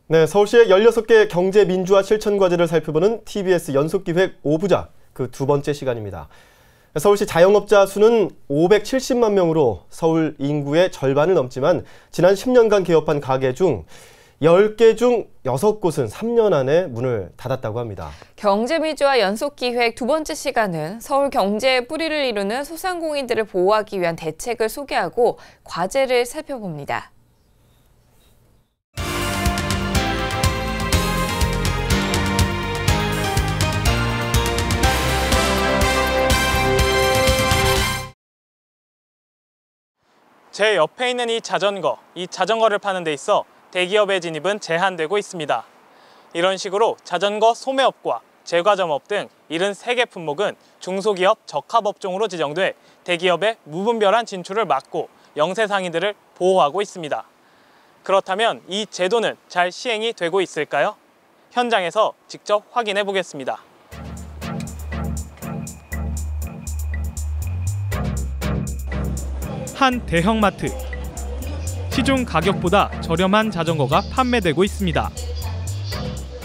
네, 서울시의 16개 경제 민주화 실천 과제를 살펴보는 TBS 연속기획 5부작 그 두 번째 시간입니다. 서울시 자영업자 수는 570만 명으로 서울 인구의 절반을 넘지만 지난 10년간 개업한 가게 중 10개 중 6곳은 3년 안에 문을 닫았다고 합니다. 경제민주화 연속기획 두 번째 시간은 서울 경제의 뿌리를 이루는 소상공인들을 보호하기 위한 대책을 소개하고 과제를 살펴봅니다. 제 옆에 있는 이 자전거를 파는 데 있어 대기업의 진입은 제한되고 있습니다. 이런 식으로 자전거 소매업과 제과점업 등 73개 품목은 중소기업 적합업종으로 지정돼 대기업의 무분별한 진출을 막고 영세상인들을 보호하고 있습니다. 그렇다면 이 제도는 잘 시행이 되고 있을까요? 현장에서 직접 확인해 보겠습니다. 한 대형마트. 시중 가격보다 저렴한 자전거가 판매되고 있습니다.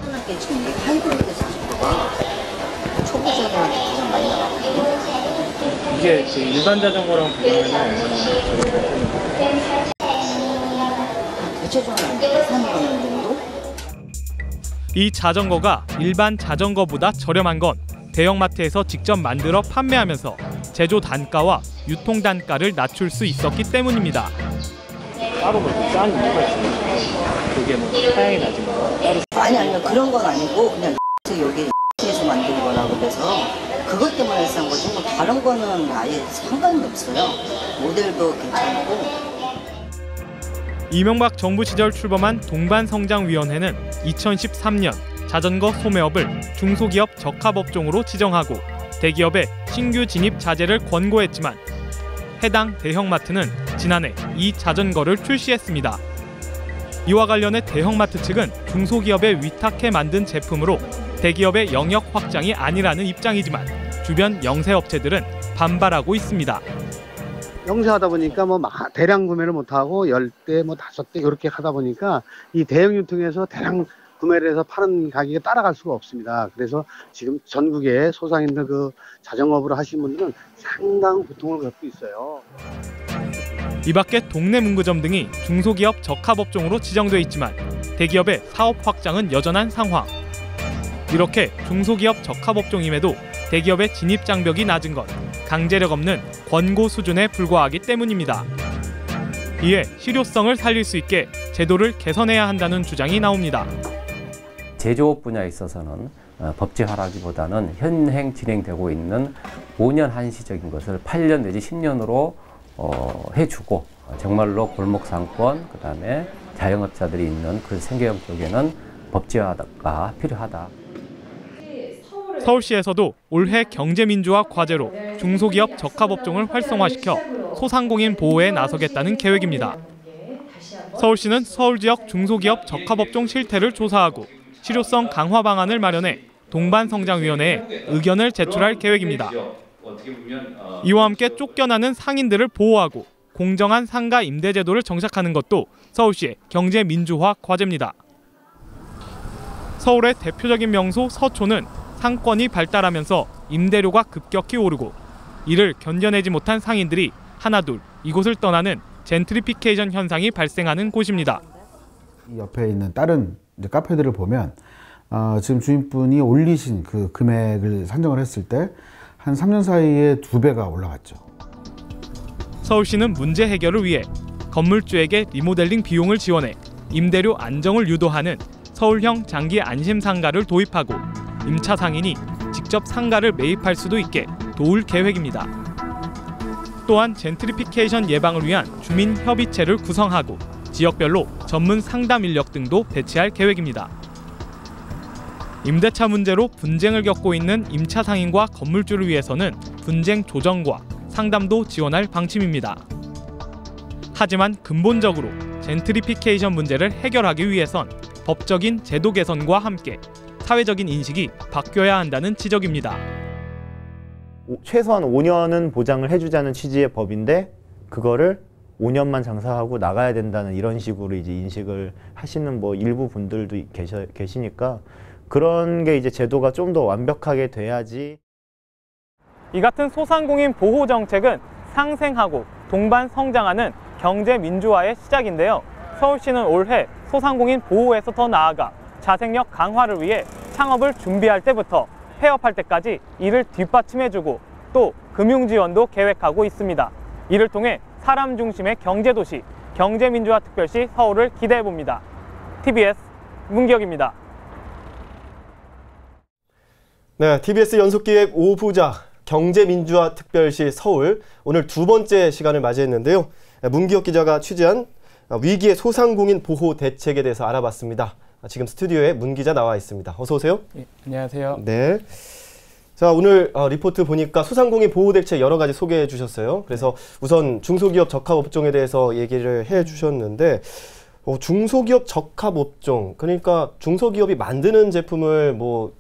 하나께 지금 하이브리드 자전거가 초보자들한테 가장 많이 나가거든요. 이게 일반 자전거랑 비교하면 얼마나 저렴해요? 대체적으로 3만 원 정도? 이 자전거가 일반 자전거보다 저렴한 건 대형마트에서 직접 만들어 판매하면서 제조 단가와 유통 단가를 낮출 수 있었기 때문입니다. 따로 싼 이유가 있습니까? 그게 사양이 낮은 거 따로? 아니요. 그런 건 아니고 그냥 여기 에서 만든 거라고 해서 그것 때문에 싼 거지 뭐 다른 거는 아예 상관이 없어요. 모델도 괜찮고. 이명박 정부 시절 출범한 동반성장위원회는 2013년 자전거 소매업을 중소기업 적합업종으로 지정하고 대기업의 신규 진입 자제를 권고했지만 해당 대형마트는 지난해 이 자전거를 출시했습니다. 이와 관련해 대형마트 측은 중소기업에 위탁해 만든 제품으로 대기업의 영역 확장이 아니라는 입장이지만 주변 영세업체들은 반발하고 있습니다. 영세하다 보니까 뭐 대량 구매를 못하고 10대, 5대 이렇게 하다 보니까 이 대형 유통에서 대량 구매를 해서 파는 가격에 따라갈 수가 없습니다. 그래서 지금 전국의 소상인들 그 자전거업을 하시는 분들은 상당한 고통을 겪고 있어요. 이 밖에 동네 문구점 등이 중소기업 적합업종으로 지정돼 있지만 대기업의 사업 확장은 여전한 상황. 이렇게 중소기업 적합업종임에도 대기업의 진입 장벽이 낮은 건 강제력 없는 권고 수준에 불과하기 때문입니다. 이에 실효성을 살릴 수 있게 제도를 개선해야 한다는 주장이 나옵니다. 제조업 분야에 있어서는 법제화라기보다는 현행 진행되고 있는 5년 한시적인 것을 8년 내지 10년으로 해주고 정말로 골목상권, 그다음에 자영업자들이 있는 그 생계형 쪽에는 법제화가 필요하다. 서울시에서도 올해 경제민주화 과제로 중소기업 적합업종을 활성화시켜 소상공인 보호에 나서겠다는 계획입니다. 서울시는 서울 지역 중소기업 적합업종 실태를 조사하고 실효성 강화 방안을 마련해 동반성장위원회에 의견을 제출할 계획입니다. 이와 함께 쫓겨나는 상인들을 보호하고 공정한 상가 임대 제도를 정착하는 것도 서울시의 경제 민주화 과제입니다. 서울의 대표적인 명소 서초는 상권이 발달하면서 임대료가 급격히 오르고 이를 견뎌내지 못한 상인들이 하나둘 이곳을 떠나는 젠트리피케이션 현상이 발생하는 곳입니다. 이 옆에 있는 다른 카페들을 보면 지금 주인분이 올리신 그 금액을 산정을 했을 때 한 3년 사이에 2배가 올라갔죠. 서울시는 문제 해결을 위해 건물주에게 리모델링 비용을 지원해 임대료 안정을 유도하는 서울형 장기 안심 상가를 도입하고 임차 상인이 직접 상가를 매입할 수도 있게 도울 계획입니다. 또한 젠트리피케이션 예방을 위한 주민협의체를 구성하고 지역별로 전문 상담 인력 등도 배치할 계획입니다. 임대차 문제로 분쟁을 겪고 있는 임차 상인과 건물주를 위해서는 분쟁 조정과 상담도 지원할 방침입니다. 하지만 근본적으로 젠트리피케이션 문제를 해결하기 위해선 법적인 제도 개선과 함께 사회적인 인식이 바뀌어야 한다는 지적입니다. 최소한 5년은 보장을 해주자는 취지의 법인데 그거를 5년만 장사하고 나가야 된다는 이런 식으로 이제 인식을 하시는 뭐 일부 분들도 계시니까 그런 게 이제 제도가 좀 더 완벽하게 돼야지. 이 같은 소상공인 보호 정책은 상생하고 동반 성장하는 경제 민주화의 시작인데요. 서울시는 올해 소상공인 보호에서 더 나아가 자생력 강화를 위해 창업을 준비할 때부터 폐업할 때까지 이를 뒷받침해주고 또 금융 지원도 계획하고 있습니다. 이를 통해 사람 중심의 경제도시, 경제민주화특별시 서울을 기대해봅니다. TBS 문기혁입니다. 네, TBS 연속기획 5부작 경제민주화특별시 서울 오늘 두 번째 시간을 맞이했는데요. 문기혁 기자가 취재한 위기의 소상공인 보호 대책에 대해서 알아봤습니다. 지금 스튜디오에 문 기자 나와 있습니다. 어서 오세요. 네, 안녕하세요. 네. 자, 오늘 리포트 보니까 소상공인 보호 대책 여러 가지 소개해 주셨어요. 그래서 우선 중소기업 적합업종에 대해서 얘기를 해 주셨는데 중소기업 적합업종, 그러니까 중소기업이 만드는 제품을 뭐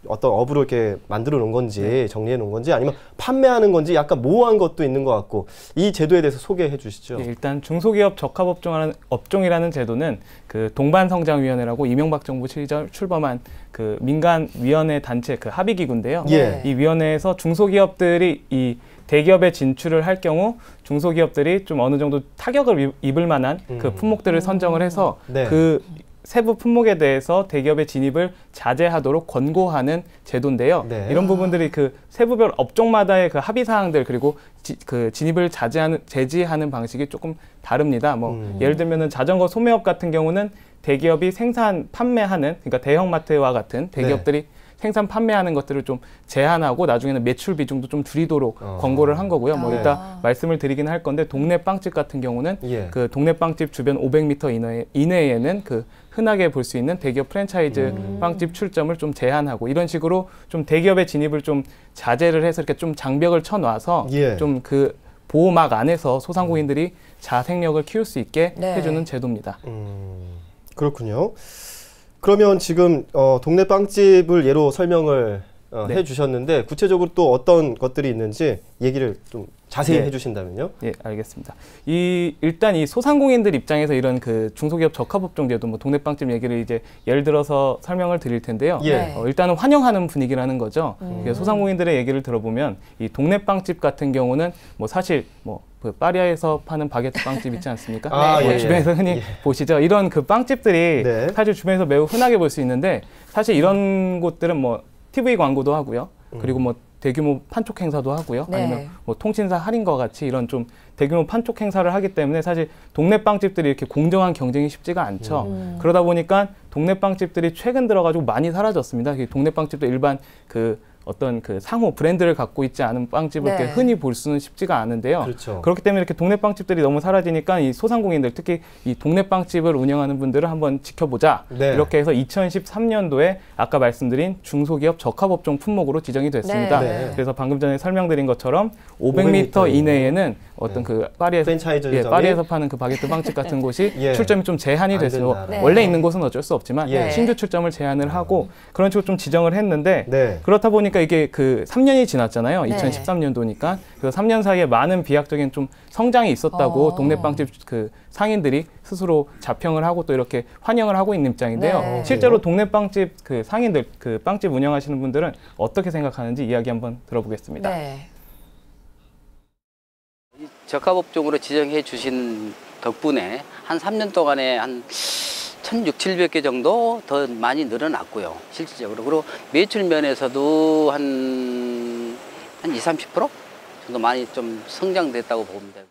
어떤 업으로 이렇게 만들어 놓은 건지 정리해 놓은 건지 아니면 판매하는 건지 약간 모호한 것도 있는 것 같고 이 제도에 대해서 소개해 주시죠. 네, 일단 중소기업 적합업종이라는 제도는 그 동반성장위원회라고 이명박 정부 시절 출범한 그 민간위원회 단체 그 합의기구인데요. 예. 이 위원회에서 중소기업들이 이 대기업에 진출을 할 경우 중소기업들이 좀 어느 정도 타격을 입을 만한 그 품목들을 선정을 해서 네. 그 세부 품목에 대해서 대기업의 진입을 자제하도록 권고하는 제도인데요. 네. 이런 부분들이 그 세부별 업종마다의 그 합의 사항들 그리고 그 진입을 제지하는 방식이 조금 다릅니다. 뭐 예를 들면은 자전거 소매업 같은 경우는 대기업이 생산 판매하는 그러니까 대형마트와 같은 대기업들이 생산 판매하는 것들을 좀 제한하고 나중에는 매출 비중도 좀 줄이도록 권고를 한 거고요. 뭐 이따 말씀을 드리긴 할 건데 동네 빵집 같은 경우는 그 동네 빵집 주변 500m 이내에는 그 흔하게 볼 수 있는 대기업 프랜차이즈 빵집 출점을 좀 제한하고 이런 식으로 좀 대기업의 진입을 좀 자제를 해서 이렇게 좀 장벽을 쳐놔서 좀 그 보호막 안에서 소상공인들이 자생력을 키울 수 있게 해주는 제도입니다. 그렇군요. 그러면 지금 동네 빵집을 예로 설명을 해주셨는데 구체적으로 또 어떤 것들이 있는지 얘기를 좀 자세히 해주신다면요? 예, 알겠습니다. 일단 이 소상공인들 입장에서 이런 그 중소기업 적합업종제도 뭐 동네 빵집 얘기를 이제 예를 들어서 설명을 드릴 텐데요. 일단은 환영하는 분위기라는 거죠. 소상공인들의 얘기를 들어보면 이 동네 빵집 같은 경우는 뭐 사실 그 파리아에서 파는 바게트 빵집 있지 않습니까? 주변에서 흔히 보시죠. 이런 그 빵집들이 사실 주변에서 매우 흔하게 볼 수 있는데 사실 이런 곳들은 뭐 TV 광고도 하고요. 그리고 뭐 대규모 판촉 행사도 하고요. 아니면 뭐 통신사 할인과 같이 이런 좀 대규모 판촉 행사를 하기 때문에 사실 동네 빵집들이 이렇게 공정한 경쟁이 쉽지가 않죠. 그러다 보니까 동네 빵집들이 최근 들어가지고 많이 사라졌습니다. 동네 빵집도 일반 그 어떤 그 상호 브랜드를 갖고 있지 않은 빵집을 이렇게 흔히 볼 수는 쉽지가 않은데요. 그렇기 때문에 이렇게 동네 빵집들이 너무 사라지니까 이 소상공인들 특히 이 동네 빵집을 운영하는 분들을 한번 지켜보자. 이렇게 해서 2013년도에 아까 말씀드린 중소기업 적합업종 품목으로 지정이 됐습니다. 그래서 방금 전에 설명드린 것처럼 500m 이내에는 어떤 그 파리에서 파는 그 바게트 빵집 같은 곳이 출점이 좀 제한이 됐어요. 원래 있는 곳은 어쩔 수 없지만 신규 출점을 제한을 하고 그런 식으로 좀 지정을 했는데 그렇다 보니까 이게 그 3년이 지났잖아요. 2013년도니까. 그래서 3년 사이에 많은 비약적인 좀 성장이 있었다고 동네 빵집 그 상인들이 스스로 자평을 하고 또 이렇게 환영을 하고 있는 입장인데요. 실제로 동네 빵집 그 상인들, 그 빵집 운영하시는 분들은 어떻게 생각하는지 이야기 한번 들어보겠습니다. 적합업종으로 지정해 주신 덕분에 한 3년 동안에 한 1,600개 정도 더 많이 늘어났고요. 실질적으로. 그리고 매출 면에서도 한 20-30% 정도 많이 좀 성장됐다고 봅니다.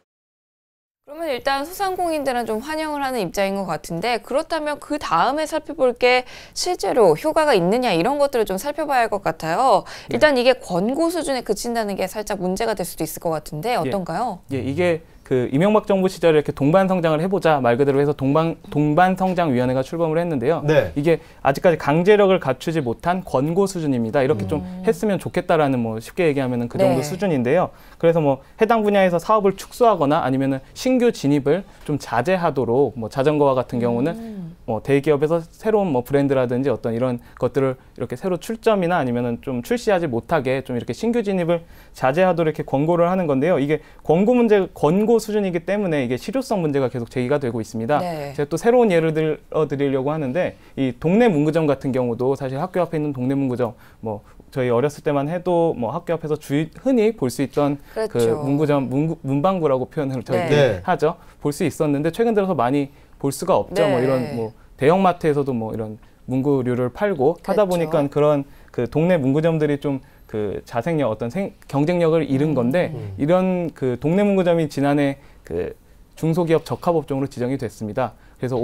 그러면 일단 소상공인들은 좀 환영을 하는 입장인 것 같은데 그렇다면 그 다음에 살펴볼 게 실제로 효과가 있느냐 이런 것들을 좀 살펴봐야 할 것 같아요. 일단 이게 권고 수준에 그친다는 게 살짝 문제가 될 수도 있을 것 같은데 어떤가요? 이게 그 이명박 정부 시절에 이렇게 동반 성장을 해보자 말 그대로 해서 동반 성장위원회가 출범을 했는데요. 이게 아직까지 강제력을 갖추지 못한 권고 수준입니다. 이렇게 좀 했으면 좋겠다라는 뭐 쉽게 얘기하면은 그 정도 수준인데요. 그래서 뭐 해당 분야에서 사업을 축소하거나 아니면은 신규 진입을 좀 자제하도록 뭐 자전거와 같은 경우는 대기업에서 새로운 뭐 브랜드라든지 어떤 이런 것들을 이렇게 새로 출점이나 아니면은 좀 출시하지 못하게 좀 이렇게 신규 진입을 자제하도록 이렇게 권고를 하는 건데요. 이게 권고 수준이기 때문에 이게 실효성 문제가 계속 제기가 되고 있습니다. 네. 제가 또 새로운 예를 들어 드리려고 하는데 이 동네 문구점 같은 경우도 사실 학교 앞에 있는 동네 문구점 뭐 저희 어렸을 때만 해도 뭐 학교 앞에서 흔히 볼 수 있던 그렇죠. 그 문구점 문방구라고 표현을 저희들이 네. 하죠. 볼 수 있었는데 최근 들어서 많이 볼 수가 없죠. 네. 뭐 이런 뭐 대형마트에서도 뭐 이런 문구류를 팔고 하다 그렇죠. 보니까 그런 그 동네 문구점들이 좀 그 자생력 어떤 경쟁력을 잃은 건데 이런 그 동네 문구점이 지난해 그 중소기업 적합업종으로 지정이 됐습니다. 그래서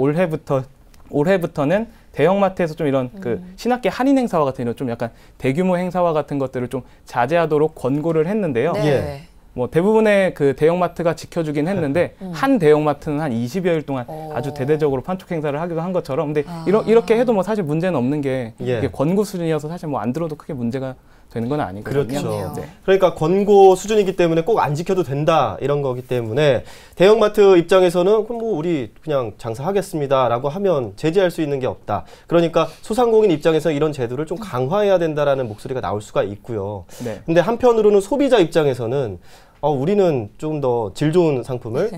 올해부터는 대형마트에서 좀 이런 그 신학기 할인 행사와 같은 이런 좀 약간 대규모 행사와 같은 것들을 좀 자제하도록 권고를 했는데요. 네. 예. 뭐 대부분의 그 대형마트가 지켜주긴 했는데 한 대형마트는 한 20여일 동안 아주 대대적으로 판촉 행사를 하기도 한 것처럼 근데 이렇게 해도 뭐 사실 문제는 없는 게 예. 이게 권고 수준이어서 사실 뭐 안 들어도 크게 문제가 되는 건 아니거든요. 그렇죠. 네. 그러니까 권고 수준이기 때문에 꼭 안 지켜도 된다 이런 거기 때문에 대형마트 입장에서는 그럼 뭐 우리 그냥 장사하겠습니다라고 하면 제재할 수 있는 게 없다. 그러니까 소상공인 입장에서 이런 제도를 좀 강화해야 된다라는 목소리가 나올 수가 있고요. 네. 근데 한편으로는 소비자 입장에서는 우리는 좀 더 질 좋은 상품을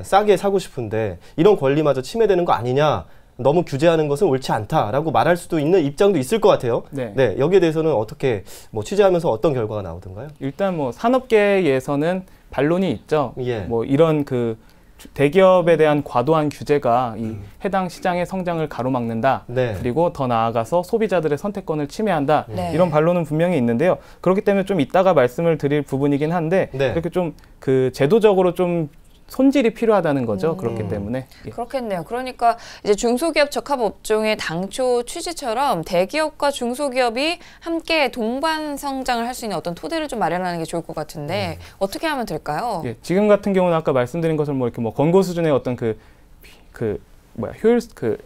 싸게 사고 싶은데 이런 권리마저 침해되는 거 아니냐. 너무 규제하는 것은 옳지 않다라고 말할 수도 있는 입장도 있을 것 같아요. 네. 네, 여기에 대해서는 어떻게 뭐 취재하면서 어떤 결과가 나오던가요? 일단 뭐 산업계에서는 반론이 있죠. 예. 뭐 이런 그 대기업에 대한 과도한 규제가 이 해당 시장의 성장을 가로막는다. 네. 그리고 더 나아가서 소비자들의 선택권을 침해한다. 네. 이런 반론은 분명히 있는데요. 그렇기 때문에 좀 이따가 말씀을 드릴 부분이긴 한데 네. 이렇게 좀 그 제도적으로 좀 손질이 필요하다는 거죠. 그렇기 때문에. 예. 그렇겠네요. 그러니까 이제 중소기업 적합업종의 당초 취지처럼 대기업과 중소기업이 함께 동반 성장을 할 수 있는 어떤 토대를 좀 마련하는 게 좋을 것 같은데 어떻게 하면 될까요? 예, 지금 같은 경우는 아까 말씀드린 것처럼 뭐 이렇게 뭐 권고 수준의 어떤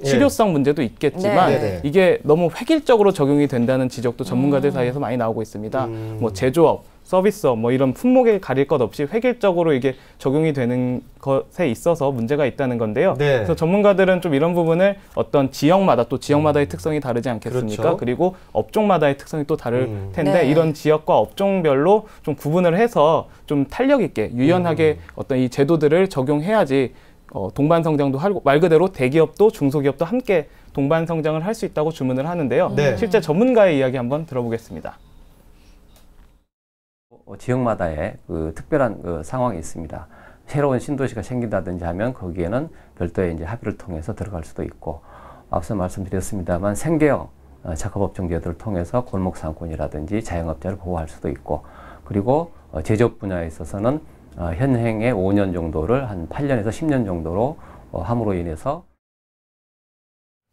실효성 문제도 있겠지만 네. 네네. 이게 너무 획일적으로 적용이 된다는 지적도 전문가들 사이에서 많이 나오고 있습니다. 뭐 제조업, 서비스업 뭐 이런 품목에 가릴 것 없이 획일적으로 이게 적용이 되는 것에 있어서 문제가 있다는 건데요. 네. 그래서 전문가들은 좀 이런 부분을 어떤 지역마다의 특성이 다르지 않겠습니까? 그렇죠. 그리고 업종마다의 특성이 또 다를 텐데 네. 이런 지역과 업종별로 좀 구분을 해서 좀 탄력 있게 유연하게 어떤 이 제도들을 적용해야지 동반 성장도 하고 말 그대로 대기업도 중소기업도 함께 동반 성장을 할 수 있다고 주문을 하는데요. 네. 실제 전문가의 이야기 한번 들어보겠습니다. 지역마다의 그 특별한 그 상황이 있습니다. 새로운 신도시가 생긴다든지 하면 거기에는 별도의 이제 합의를 통해서 들어갈 수도 있고 앞서 말씀드렸습니다만 생계형 적합업종 제도를 통해서 골목상권이라든지 자영업자를 보호할 수도 있고 그리고 제조업 분야에 있어서는 현행의 5년 정도를 한 8년에서 10년 정도로 함으로 인해서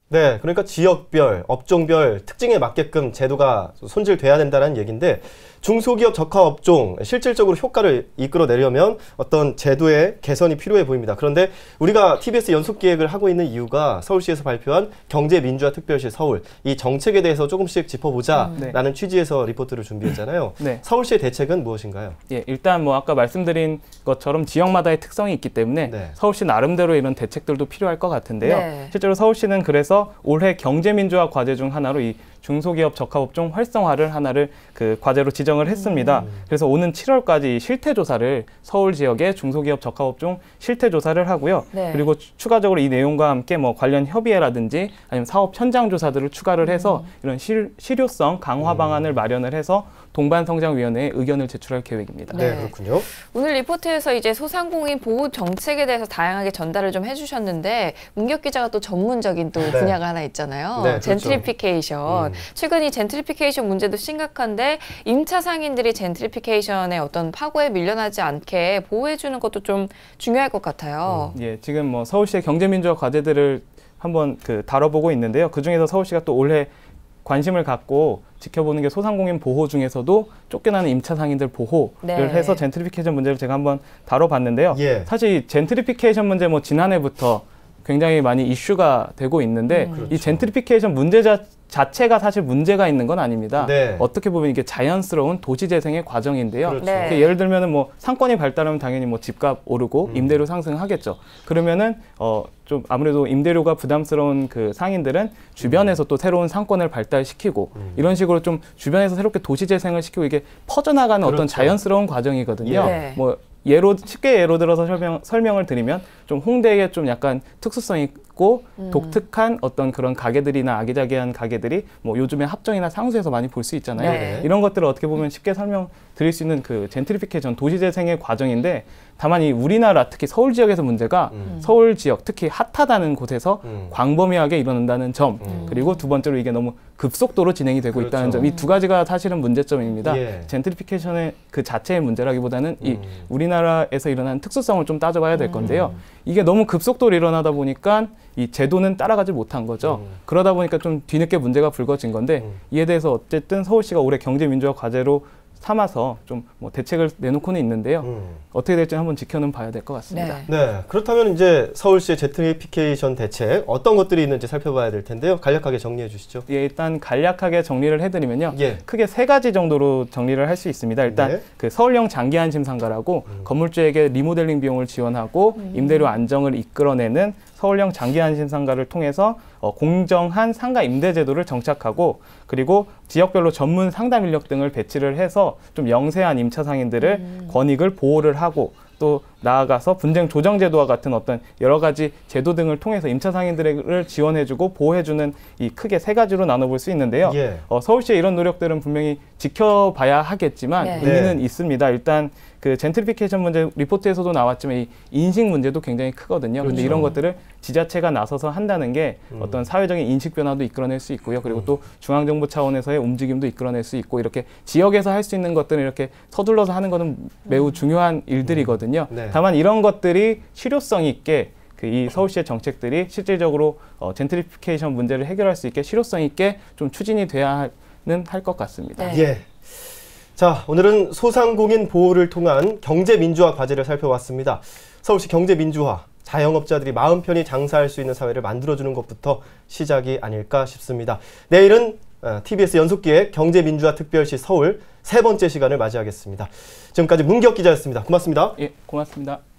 네, 그러니까 지역별, 업종별 특징에 맞게끔 제도가 손질돼야 된다는 얘기인데 중소기업 적합업종 실질적으로 효과를 이끌어내려면 어떤 제도의 개선이 필요해 보입니다. 그런데 우리가 TBS 연속기획을 하고 있는 이유가 서울시에서 발표한 경제민주화특별시 서울 이 정책에 대해서 조금씩 짚어보자라는 취지에서 리포트를 준비했잖아요. 네. 서울시의 대책은 무엇인가요? 예, 일단 뭐 아까 말씀드린 것처럼 지역마다의 특성이 있기 때문에 네. 서울시 나름대로 이런 대책들도 필요할 것 같은데요. 네. 실제로 서울시는 그래서 올해 경제민주화 과제 중 하나로 이 중소기업 적합업종 활성화를 하나를 그 과제로 지정을 했습니다. 그래서 오는 7월까지 실태조사를 서울 지역의 중소기업 적합업종 실태조사를 하고요. 네. 그리고 추가적으로 이 내용과 함께 뭐 관련 협의회라든지 아니면 사업 현장 조사들을 추가를 해서 이런 실효성 강화 방안을 마련을 해서 동반성장위원회에 의견을 제출할 계획입니다. 네, 네. 그렇군요. 오늘 리포트에서 이제 소상공인 보호 정책에 대해서 다양하게 전달을 좀 해주셨는데 문격 기자가 또 전문적인 또 네. 분야가 하나 있잖아요. 네, 그렇죠. 젠트리피케이션. 최근 이 젠트리피케이션 문제도 심각한데 임차 상인들이 젠트리피케이션의 어떤 파고에 밀려나지 않게 보호해주는 것도 좀 중요할 것 같아요. 예, 지금 뭐 서울시의 경제민주화 과제들을 한번 다뤄보고 있는데요. 그 중에서 서울시가 또 올해 관심을 갖고 지켜보는 게 소상공인 보호 중에서도 쫓겨나는 임차 상인들 보호를 네. 해서 젠트리피케이션 문제를 제가 한번 다뤄봤는데요. 예. 사실 젠트리피케이션 문제 뭐 지난해부터 굉장히 많이 이슈가 되고 있는데 이 젠트리피케이션 문제 자체가 사실 문제가 있는 건 아닙니다. 네. 어떻게 보면 이게 자연스러운 도시 재생의 과정인데요. 그렇죠. 네. 예를 들면은 뭐 상권이 발달하면 당연히 뭐 집값 오르고 임대료 상승하겠죠. 그러면은 좀 아무래도 임대료가 부담스러운 그 상인들은 주변에서 또 새로운 상권을 발달시키고 이런 식으로 좀 주변에서 새롭게 도시 재생을 시키고 이게 퍼져나가는 그렇죠. 어떤 자연스러운 과정이거든요. 네. 뭐 쉽게 예로 들어서 설명을 드리면 좀 홍대에 좀 약간 특수성 있고 독특한 어떤 그런 가게들이나 아기자기한 가게들이 뭐 요즘에 합정이나 상수에서 많이 볼 수 있잖아요. 네. 이런 것들을 어떻게 보면 쉽게 설명드릴 수 있는 그 젠트리피케이션 도시재생의 과정인데 다만 이 우리나라 특히 서울 지역에서 문제가 서울 지역 특히 핫하다는 곳에서 광범위하게 일어난다는 점 그리고 두 번째로 이게 너무 급속도로 진행이 되고 그렇죠. 있다는 점 이 두 가지가 사실은 문제점입니다. 예. 젠트리피케이션의 그 자체의 문제라기보다는 이 우리나라에서 일어나는 특수성을 좀 따져봐야 될 건데요. 이게 너무 급속도로 일어나다 보니까 이 제도는 따라가지 못한 거죠. 그러다 보니까 좀 뒤늦게 문제가 불거진 건데 이에 대해서 어쨌든 서울시가 올해 경제민주화 과제로 삼아서 좀 뭐 대책을 내놓고는 있는데요. 어떻게 될지 한번 지켜는 봐야 될 것 같습니다. 네. 네, 그렇다면 이제 서울시의 젠트리피케이션 대책 어떤 것들이 있는지 살펴봐야 될 텐데요. 간략하게 정리해 주시죠. 예, 일단 간략하게 정리를 해드리면요. 예. 크게 세 가지 정도로 정리를 할 수 있습니다. 일단 네. 그 서울형 장기안심상가라고 건물주에게 리모델링 비용을 지원하고 임대료 안정을 이끌어내는 서울형 장기안심상가를 통해서 공정한 상가 임대제도를 정착하고 그리고 지역별로 전문 상담 인력 등을 배치를 해서 좀 영세한 임차 상인들을 권익을 보호를 하고 또 나아가서 분쟁 조정 제도와 같은 어떤 여러 가지 제도 등을 통해서 임차 상인들을 지원해주고 보호해주는 이 크게 세 가지로 나눠볼 수 있는데요. 예. 서울시의 이런 노력들은 분명히 지켜봐야 하겠지만 네. 의미는 있습니다. 일단 그 젠트리피케이션 문제 리포트에서도 나왔지만 이 인식 문제도 굉장히 크거든요. 근데 이런 것들을 지자체가 나서서 한다는 게 어떤 사회적인 인식 변화도 이끌어낼 수 있고요. 그리고 또 중앙정부 차원에서의 움직임도 이끌어낼 수 있고 이렇게 지역에서 할 수 있는 것들을 이렇게 서둘러서 하는 것은 매우 중요한 일들이거든요. 네. 다만 이런 것들이 실효성 있게 이 서울시의 정책들이 실질적으로 젠트리피케이션 문제를 해결할 수 있게 실효성 있게 좀 추진이 돼야는 할 것 같습니다. 네. 예. 자, 오늘은 소상공인 보호를 통한 경제민주화 과제를 살펴봤습니다. 서울시 경제민주화, 자영업자들이 마음 편히 장사할 수 있는 사회를 만들어주는 것부터 시작이 아닐까 싶습니다. 내일은 TBS 연속기획 경제민주화 특별시 서울 세 번째 시간을 맞이하겠습니다. 지금까지 문기혁 기자였습니다. 고맙습니다. 예, 고맙습니다.